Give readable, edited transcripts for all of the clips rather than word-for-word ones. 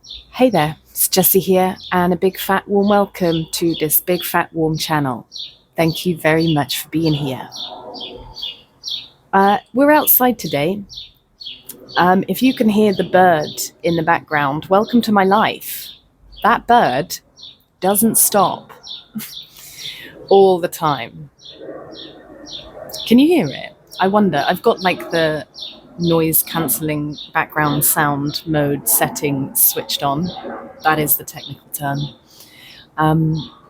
Hey there, it's Jessie here, and a big fat warm welcome to this big fat warm channel. Thank you very much for being here. We're outside today. If you can hear the bird in the background, welcome to my life. That bird doesn't stop all the time. Can you hear it? I wonder. I've got like the noise cancelling background sound mode setting switched on. That is the technical term.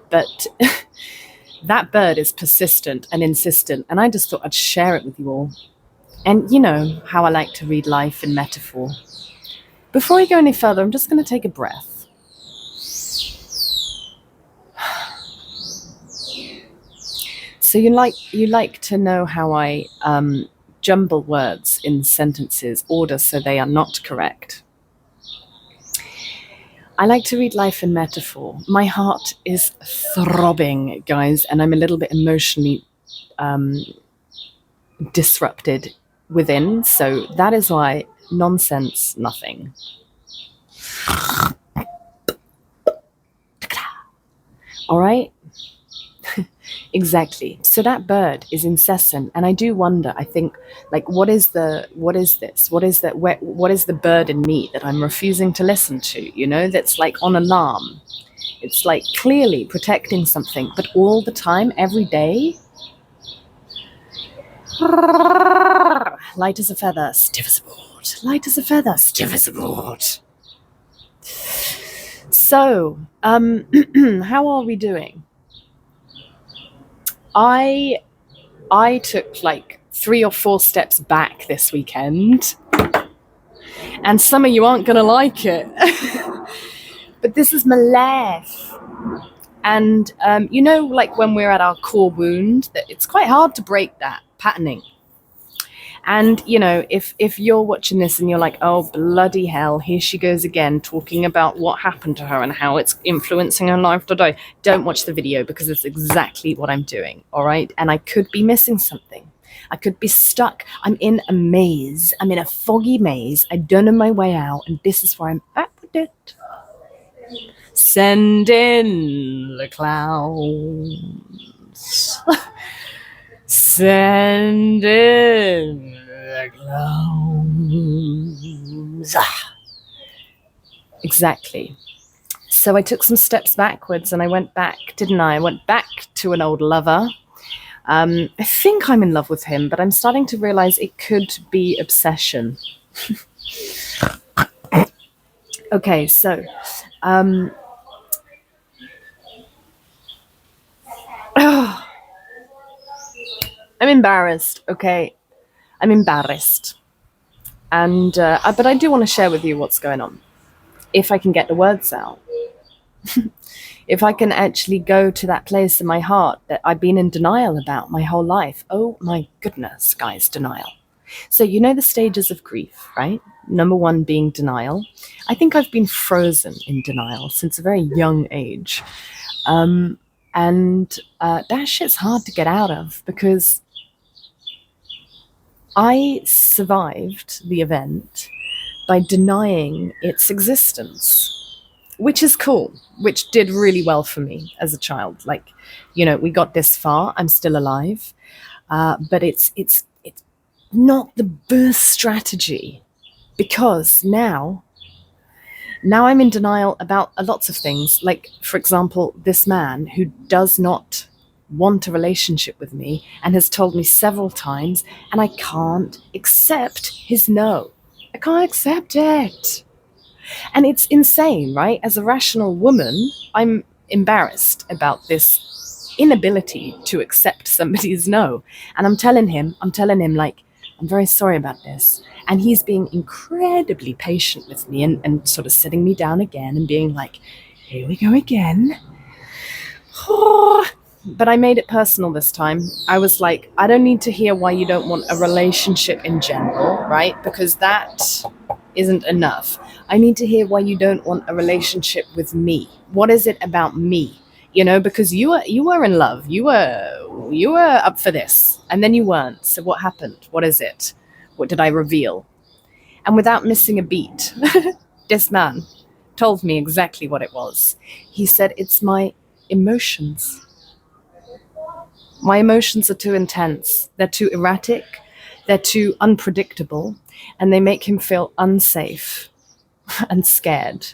But that bird is persistent and insistent, and I just thought I'd share it with you all. And you know how I like to read life in metaphor. Before I go any further, I'm just going to take a breath. So you like to know how I jumble words in sentences, order so they are not correct. I like to read life in metaphor. My heart is throbbing, guys, and I'm a little bit emotionally disrupted within. So that is why nonsense, nothing. All right? Exactly. So that bird is incessant, and I do wonder. I think, like, what is this? What is the bird in me that I'm refusing to listen to? You know, that's like on alarm. It's like clearly protecting something, but all the time, every day, light as a feather, stiff as a board. Light as a feather, stiff as a board. So, how are we doing? I took like 3 or 4 steps back this weekend, and some of you aren't going to like it, but this is my life. And you know, like when we're at our core wound, that it's quite hard to break that patterning. And you know, if you're watching this and you're like, oh bloody hell, here she goes again talking about what happened to her and how it's influencing her life today, don't watch the video, because it's exactly what I'm doing. All right? And I could be missing something. I could be stuck. I'm in a maze. I'm in a foggy maze. I don't know my way out, and this is where I'm at with it. Send in the clowns. Send in the clowns. Exactly. So I took some steps backwards and I went back, didn't I? I went back to an old lover. I think I'm in love with him, but I'm starting to realize it could be obsession. Okay, so I'm embarrassed, okay? I'm embarrassed. And but I do want to share with you what's going on. If I can get the words out. If I can actually go to that place in my heart that I've been in denial about my whole life. Oh my goodness, guys, denial. So you know the stages of grief, right? Number 1 being denial. I think I've been frozen in denial since a very young age. And that shit's hard to get out of, because I survived the event by denying its existence, which is cool, which did really well for me as a child. Like, you know, we got this far, I'm still alive, but it's not the best strategy, because now I'm in denial about lots of things. Like, for example, this man who does not want a relationship with me and has told me several times, and I can't accept his no. I can't accept it. And it's insane, right? As a rational woman, I'm embarrassed about this inability to accept somebody's no. And I'm telling him, like, I'm very sorry about this. And he's being incredibly patient with me and sort of sitting me down again and being like, here we go again. But I made it personal this time. I was like, I don't need to hear why you don't want a relationship in general, right? Because that isn't enough. I need to hear why you don't want a relationship with me. What is it about me? You know, because you were in love. You were up for this, and then you weren't. So what happened? What is it? What did I reveal? And without missing a beat, this man told me exactly what it was. He said, it's my emotions. My emotions are too intense. They're too erratic. They're too unpredictable. And they make him feel unsafe and scared.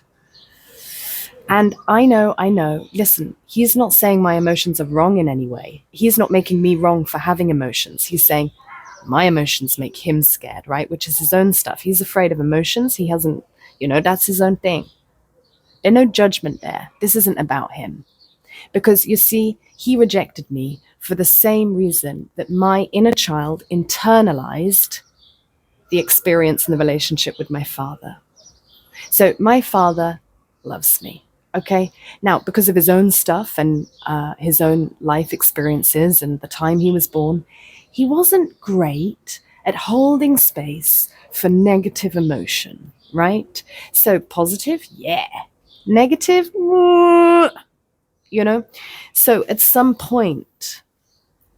And I know, listen, he's not saying my emotions are wrong in any way. He's not making me wrong for having emotions. He's saying my emotions make him scared, right? Which is his own stuff. He's afraid of emotions. He hasn't, that's his own thing. There's no judgment there. This isn't about him. Because you see, he rejected me for the same reason that my inner child internalized the experience in the relationship with my father. So my father loves me. Okay. Now, because of his own stuff and his own life experiences and the time he was born, he wasn't great at holding space for negative emotion, right? So positive, yeah. Negative, So at some point,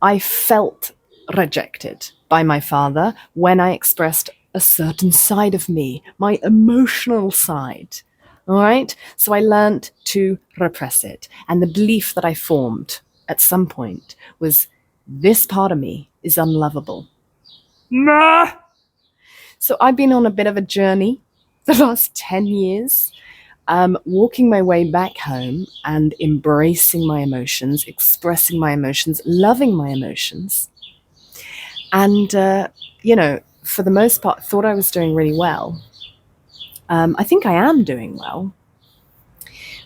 I felt rejected by my father when I expressed a certain side of me, my emotional side. All right. So I learned to repress it. And the belief that I formed at some point was this part of me is unlovable. Nah. So I've been on a bit of a journey the last 10 years, walking my way back home and embracing my emotions, expressing my emotions, loving my emotions. And, for the most part, thought I was doing really well. I think I am doing well.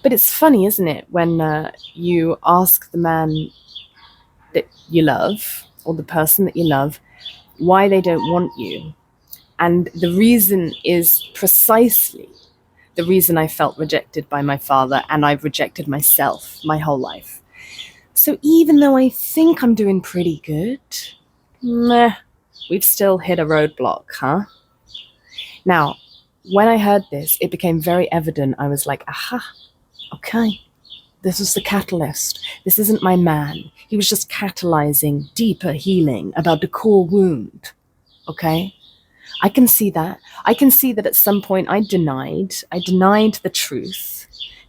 But it's funny, isn't it, when you ask the man that you love or the person that you love why they don't want you. And the reason is precisely the reason I felt rejected by my father, and I've rejected myself my whole life. So even though I think I'm doing pretty good, we've still hit a roadblock, huh? Now, when I heard this, it became very evident. I was like, aha, okay, this was the catalyst. This isn't my man. He was just catalyzing deeper healing about the core wound, okay? I can see that. I can see that at some point I denied the truth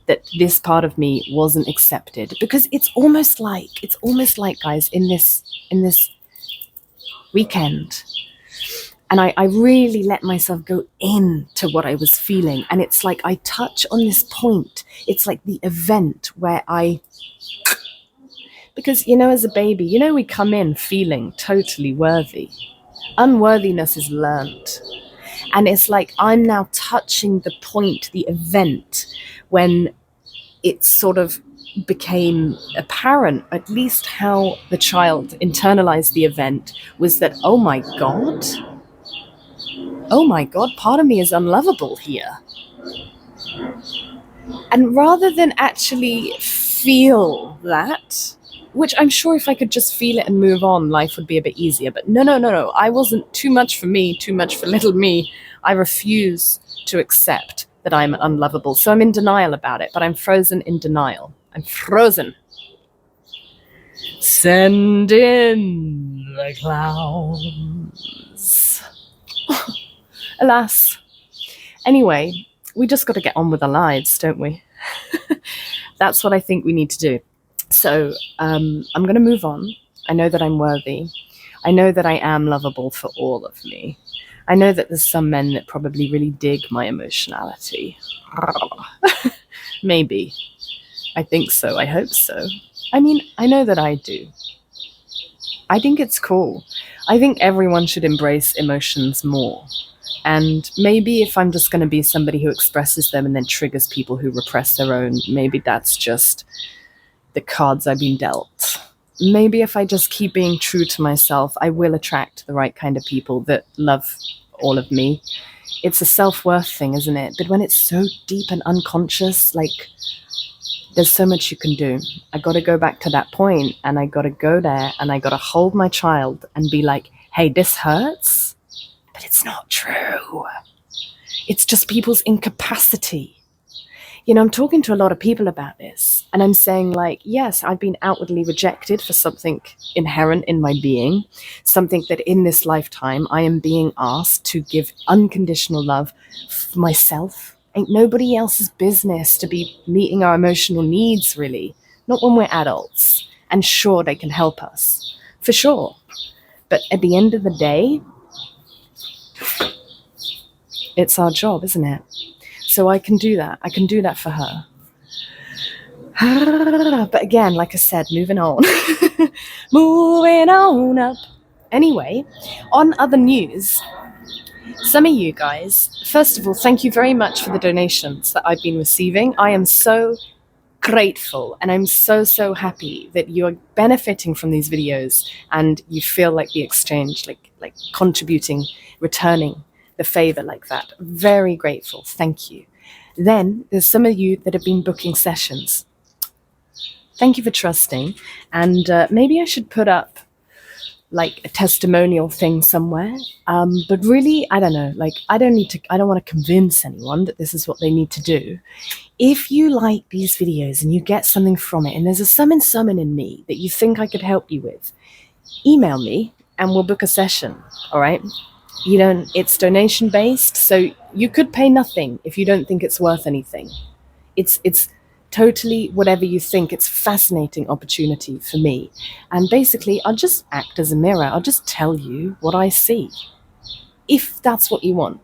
that this part of me wasn't accepted, because it's almost like, guys, in this weekend, and I really let myself go into what I was feeling. And it's like I touch on this point. It's like the event where because, as a baby, we come in feeling totally worthy. Unworthiness is learned. And it's like I'm now touching the point, the event, when it sort of became apparent, at least how the child internalized the event, was that, oh my God, part of me is unlovable here. And rather than actually feel that, which I'm sure if I could just feel it and move on, life would be a bit easier. But no. I wasn't. Too much for me, too much for little me. I refuse to accept that I'm unlovable. So I'm in denial about it, but I'm frozen in denial. I'm frozen. Send in the clowns. Alas. Anyway, we just got to get on with our lives, don't we? That's what I think we need to do. So I'm going to move on. I know that I'm worthy. I know that I am lovable for all of me. I know that there's some men that probably really dig my emotionality. Maybe. I think so. I hope so. I mean, I know that I do. I think it's cool. I think everyone should embrace emotions more. And maybe if I'm just going to be somebody who expresses them and then triggers people who repress their own, maybe that's just the cards I've been dealt. Maybe if I just keep being true to myself, I will attract the right kind of people that love all of me. It's a self-worth thing, isn't it? But when it's so deep and unconscious, like, there's so much you can do. I got to go back to that point, and I got to go there, and I got to hold my child and be like, hey, this hurts, but it's not true. It's just people's incapacity. I'm talking to a lot of people about this, and I'm saying, like, yes, I've been outwardly rejected for something inherent in my being, something that in this lifetime I am being asked to give unconditional love for myself Ain't nobody else's business to be meeting our emotional needs, really. Not when we're adults. And sure, they can help us, for sure. But at the end of the day, it's our job, isn't it? So I can do that. I can do that for her. But again, like I said, moving on. Moving on up. Anyway, on other news, some of you guys, first of all, thank you very much for the donations that I've been receiving. I am so grateful, and I'm so happy that you are benefiting from these videos and you feel like the exchange, like contributing, returning the favor like that. Very grateful. Thank you. Then there's some of you that have been booking sessions. Thank you for trusting. And maybe I should put up like a testimonial thing somewhere. But really, I don't know, like I don't want to convince anyone that this is what they need to do. If you like these videos and you get something from it, and there's a summon in me that you think I could help you with, email me and we'll book a session. All right. It's donation based. So you could pay nothing if you don't think it's worth anything. It's totally whatever you think. It's a fascinating opportunity for me. And basically, I'll just act as a mirror. I'll just tell you what I see, if that's what you want.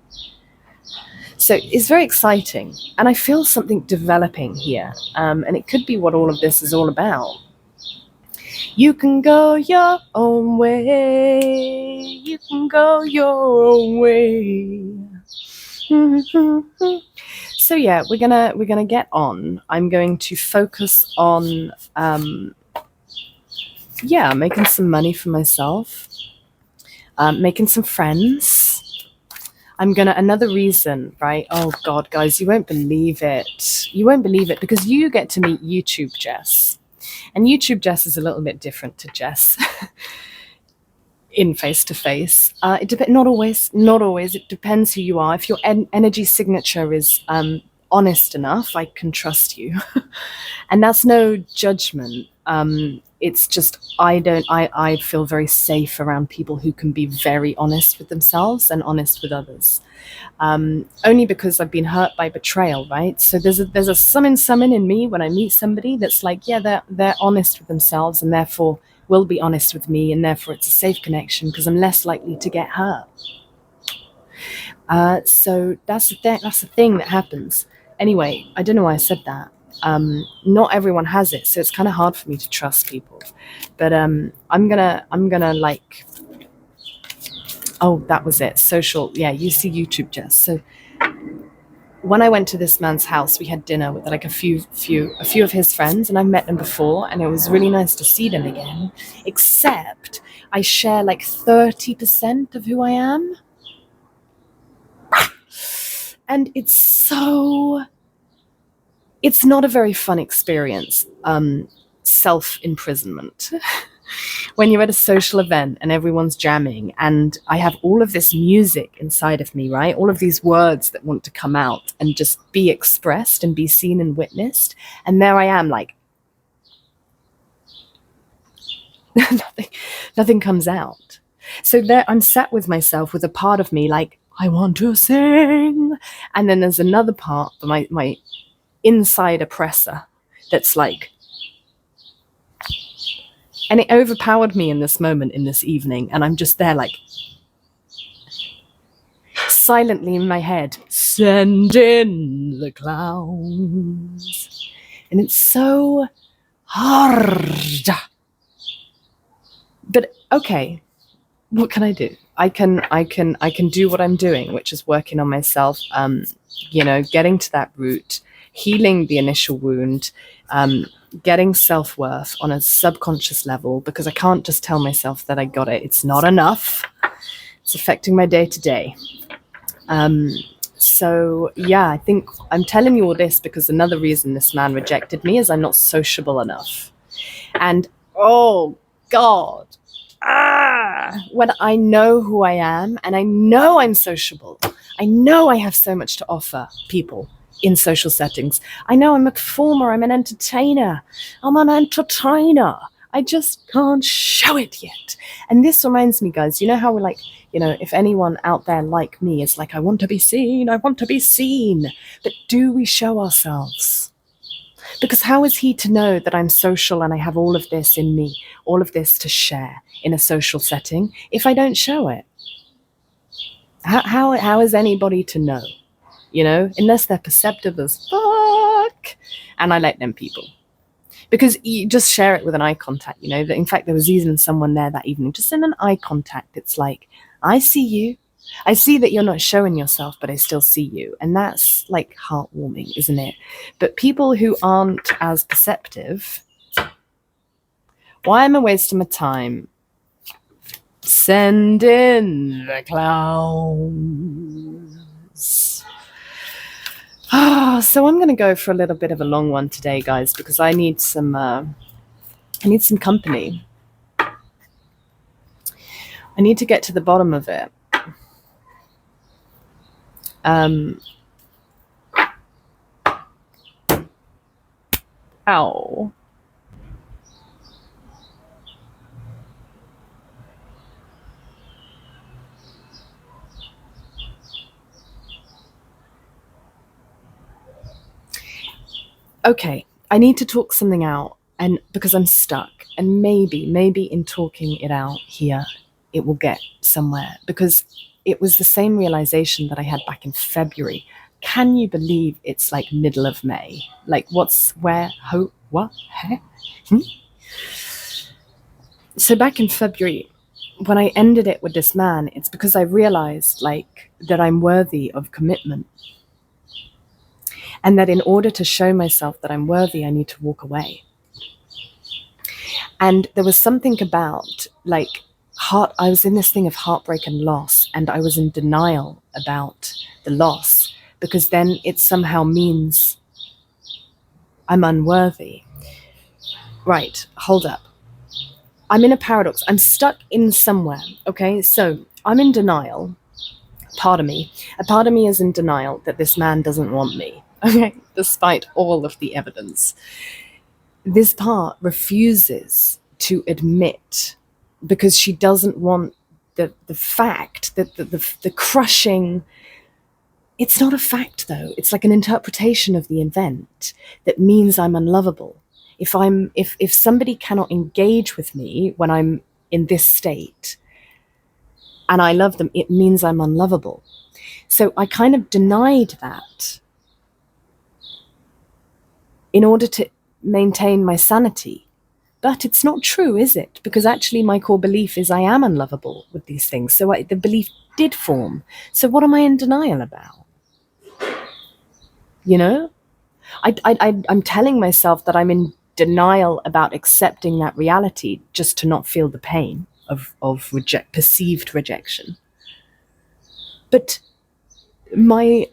So it's very exciting. And I feel something developing here. And it could be what all of this is all about. You can go your own way. You can go your own way. So yeah, we're gonna get on. I'm going to focus on making some money for myself, making some friends. Another reason, right? Oh God, guys, you won't believe it. You won't believe it because you get to meet YouTube Jess, and YouTube Jess is a little bit different to Jess. In face-to-face. It depends. Not always. It depends who you are. If your energy signature is honest enough, I can trust you. And that's no judgment. It's just I feel very safe around people who can be very honest with themselves and honest with others. Only because I've been hurt by betrayal, right? So there's a summon in me when I meet somebody that's like, yeah, they're honest with themselves and therefore will be honest with me, and therefore it's a safe connection because I'm less likely to get hurt. So that's the thing that happens. Anyway, I don't know why I said that. Not everyone has it, so it's kind of hard for me to trust people. But I'm gonna like. Oh, that was it. Social. Yeah, you see YouTube, Jess. So when I went to this man's house, we had dinner with like a few of his friends, and I've met them before, and it was really nice to see them again. Except I share like 30% of who I am, and it's not a very fun experience. Self-imprisonment. When you're at a social event and everyone's jamming and I have all of this music inside of me, right? All of these words that want to come out and just be expressed and be seen and witnessed. And there I am like, nothing comes out. So there I'm sat with myself with a part of me like, I want to sing. And then there's another part, my inside oppressor that's like, and it overpowered me in this moment, in this evening. And I'm just there like, silently in my head, send in the clowns. And it's so hard. But okay, what can I do? I can do what I'm doing, which is working on myself, getting to that root, healing the initial wound, getting self-worth on a subconscious level, because I can't just tell myself that I got it. It's not enough. It's affecting my day-to-day. So yeah, I think I'm telling you all this because another reason this man rejected me is I'm not sociable enough. And oh God, when I know who I am and I know I'm sociable, I know I have so much to offer people in social settings. I know I'm a performer, I'm an entertainer, I'm an entertainer. I just can't show it yet. And this reminds me, guys, you know how we're like, if anyone out there like me is like, I want to be seen, I want to be seen. But do we show ourselves? Because how is he to know that I'm social and I have all of this in me, all of this to share in a social setting, if I don't show it? How is anybody to know? Unless they're perceptive as fuck. And I like them people. Because you just share it with an eye contact, In fact, there was even someone there that evening, just in an eye contact. It's like, I see you. I see that you're not showing yourself, but I still see you. And that's like heartwarming, isn't it? But people who aren't as perceptive, why am I wasting my time? Send in the clowns. So I'm going to go for a little bit of a long one today, guys, because I need some company. I need to get to the bottom of it. Ow. Okay, I need to talk something out, and because I'm stuck, and maybe in talking it out here, it will get somewhere, because it was the same realization that I had back in February. Can you believe it's like middle of May? Like, what? So back in February, when I ended it with this man, it's because I realized that I'm worthy of commitment. And that in order to show myself that I'm worthy, I need to walk away. And there was something about I was in this thing of heartbreak and loss, and I was in denial about the loss, because then it somehow means I'm unworthy. Right, hold up. I'm in a paradox. I'm stuck in somewhere, okay? So I'm in denial. A part of me is in denial that this man doesn't want me, okay? Despite all of the evidence. This part refuses to admit, because she doesn't want the fact that the crushing. It's not a fact, though. It's like an interpretation of the event that means I'm unlovable. If somebody cannot engage with me when I'm in this state and I love them, it means I'm unlovable. So I kind of denied that in order to maintain my sanity. But it's not true, is it? Because actually my core belief is I am unlovable with these things. So the belief did form. So what am I in denial about? I'm telling myself that I'm in denial about accepting that reality just to not feel the pain of perceived rejection. But my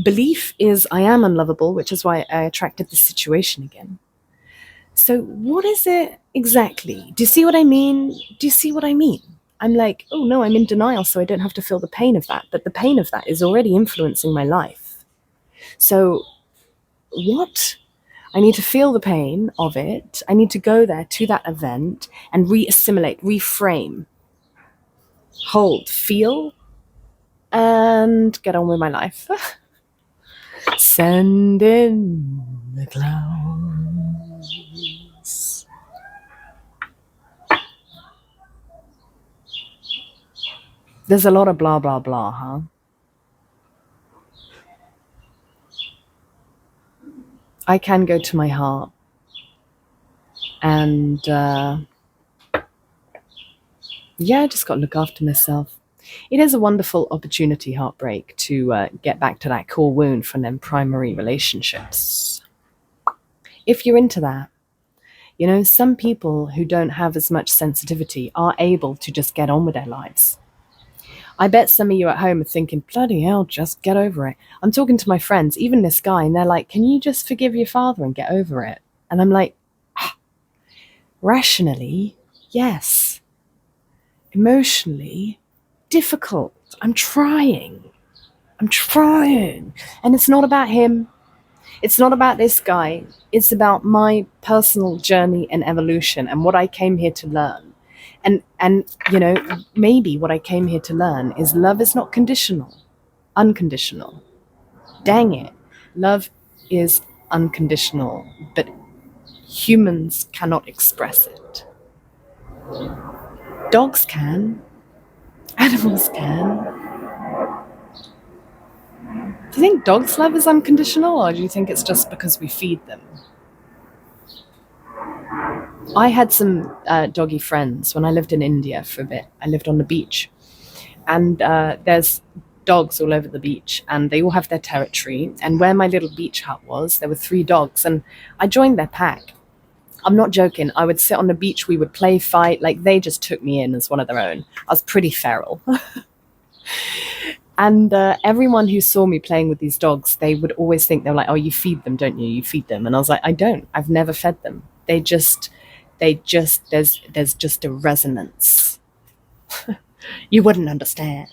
belief is I am unlovable, which is why I attracted this situation again. So what is it exactly? Do you see what I mean? I'm like, oh no, I'm in denial, so I don't have to feel the pain of that. But the pain of that is already influencing my life. So what? I need to feel the pain of it. I need to go there to that event and re-assimilate, reframe, hold, feel, and get on with my life. Send in the clowns. There's a lot of blah, blah, blah, huh? I can go to my heart and I just got to look after myself. It is a wonderful opportunity, heartbreak, to get back to that core wound from them primary relationships. If you're into that, some people who don't have as much sensitivity are able to just get on with their lives. I bet some of you at home are thinking, bloody hell, just get over it. I'm talking to my friends, even this guy, and they're like, can you just forgive your father and get over it? And I'm like, rationally, yes. Emotionally, difficult. I'm trying. And it's not about him. It's not about this guy. It's about my personal journey and evolution and what I came here to learn. And you know, maybe what I came here to learn is love is not conditional, unconditional. Dang it. Love is unconditional, but humans cannot express it. Dogs can, animals can. Do you think dogs' love is unconditional, or do you think it's just because we feed them? I had some doggy friends when I lived in India for a bit. I lived on the beach, and there's dogs all over the beach, and they all have their territory. And where my little beach hut was, there were 3 dogs, and I joined their pack. I'm not joking. I would sit on the beach, we would play, fight. Like, they just took me in as one of their own. I was pretty feral. And everyone who saw me playing with these dogs, they would always think, they were like, oh, you feed them, don't you? You feed them. And I was like, I don't. I've never fed them. There's just a resonance. You wouldn't understand.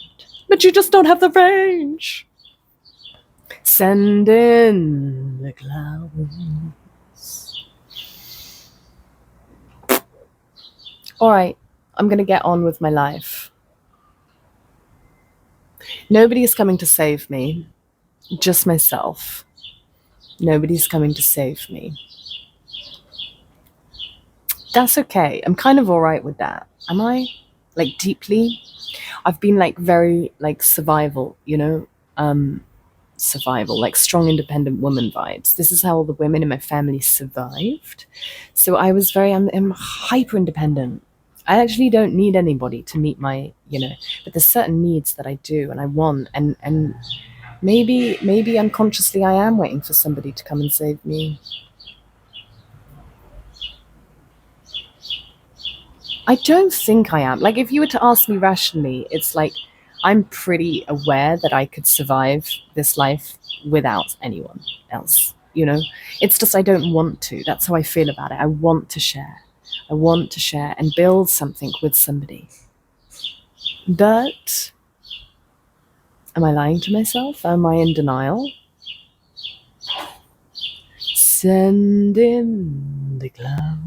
But you just don't have the range. Send in the clouds. All right, I'm going to get on with my life. Nobody is coming to save me, just myself. Nobody's coming to save me. That's okay. I'm kind of all right with that. Am I? Like, deeply? I've been like very like survival, you know? Survival, like strong independent woman vibes. This is how all the women in my family survived. So I was I'm hyper independent. I actually don't need anybody to meet my, but there's certain needs that I do and I want, and maybe unconsciously I am waiting for somebody to come and save me. I don't think I am. Like, if you were to ask me rationally, it's like I'm pretty aware that I could survive this life without anyone else, It's just I don't want to. That's how I feel about it. I want to share. I want to share and build something with somebody. But am I lying to myself? Am I in denial? Send in the clouds.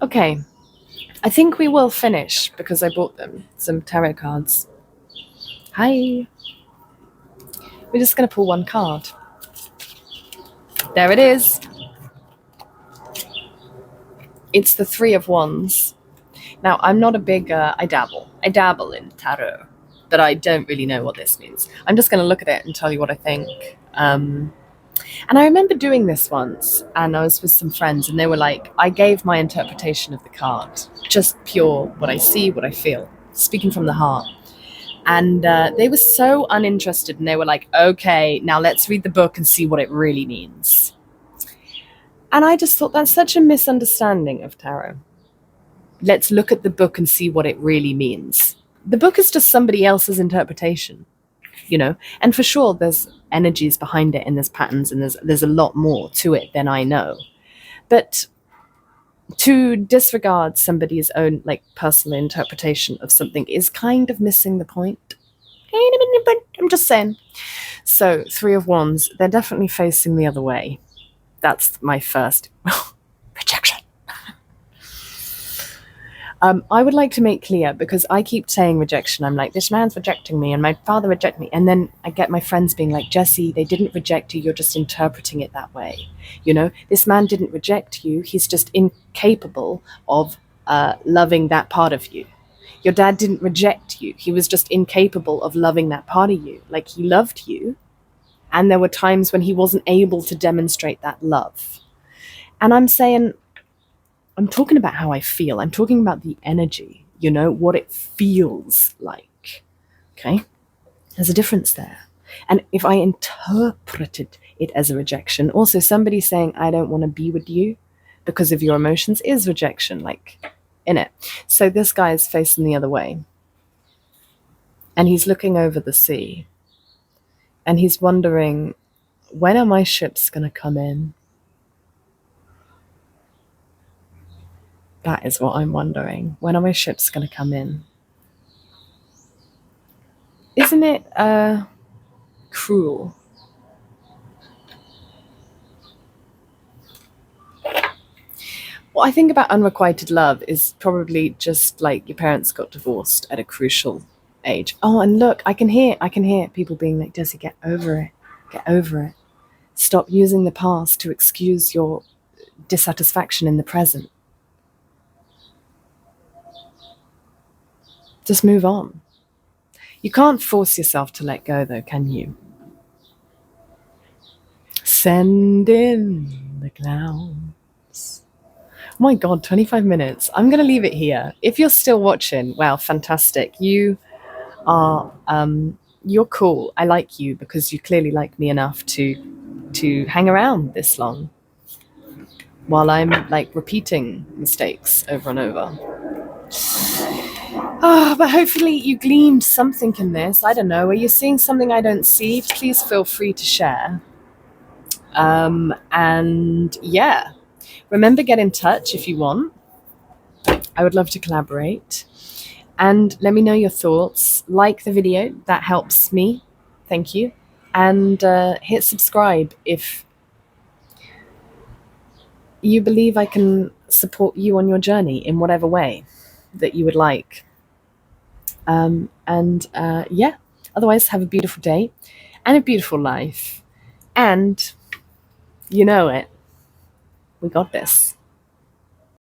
Okay, I think we will finish because I bought them some tarot cards. Hi. We're just going to pull one card. There it is. It's the 3 of Wands. Now, I'm not a big, I dabble in tarot, but I don't really know what this means. I'm just going to look at it and tell you what I think. And I remember doing this once, and I was with some friends, and they were like, I gave my interpretation of the card, just pure what I see, what I feel, speaking from the heart. And they were so uninterested, and they were like, okay, now let's read the book and see what it really means. And I just thought that's such a misunderstanding of tarot. Let's look at the book and see what it really means. The book is just somebody else's interpretation, and for sure there's energies behind it, and there's patterns, and there's a lot more to it than I know. But to disregard somebody's own like personal interpretation of something is kind of missing the point. I'm just saying. So 3 of Wands, they're definitely facing the other way. That's my first rejection. I would like to make clear, because I keep saying rejection. I'm like, this man's rejecting me and my father rejected me. And then I get my friends being like, Jessie, they didn't reject you. You're just interpreting it that way. This man didn't reject you. He's just incapable of loving that part of you. Your dad didn't reject you. He was just incapable of loving that part of you. Like, he loved you. And there were times when he wasn't able to demonstrate that love. And I'm saying, I'm talking about how I feel. I'm talking about the energy, what it feels like. Okay? There's a difference there. And if I interpreted it as a rejection, also somebody saying, I don't want to be with you because of your emotions is rejection, like, in it. So this guy is facing the other way. And he's looking over the sea. And he's wondering, when are my ships going to come in? That is what I'm wondering. When are my ships going to come in? Isn't it cruel? What I think about unrequited love is probably just like your parents got divorced at a crucial age. Oh, and look, I can hear people being like, Jessie, get over it. Get over it. Stop using the past to excuse your dissatisfaction in the present. Just move on. You can't force yourself to let go, though, can you? Send in the clowns. Oh my God, 25 minutes. I'm going to leave it here. If you're still watching, wow, fantastic. Are, you're cool. I like you because you clearly like me enough to hang around this long while I'm like repeating mistakes over and over. Oh, but hopefully you gleaned something in this. I don't know. Are you seeing something I don't see? Please feel free to share. And yeah, remember, get in touch if you want. I would love to collaborate. And let me know your thoughts. Like the video, that helps me. Thank you. And hit subscribe if you believe I can support you on your journey in whatever way that you would like. Yeah, otherwise, have a beautiful day and a beautiful life. And you know it. We got this.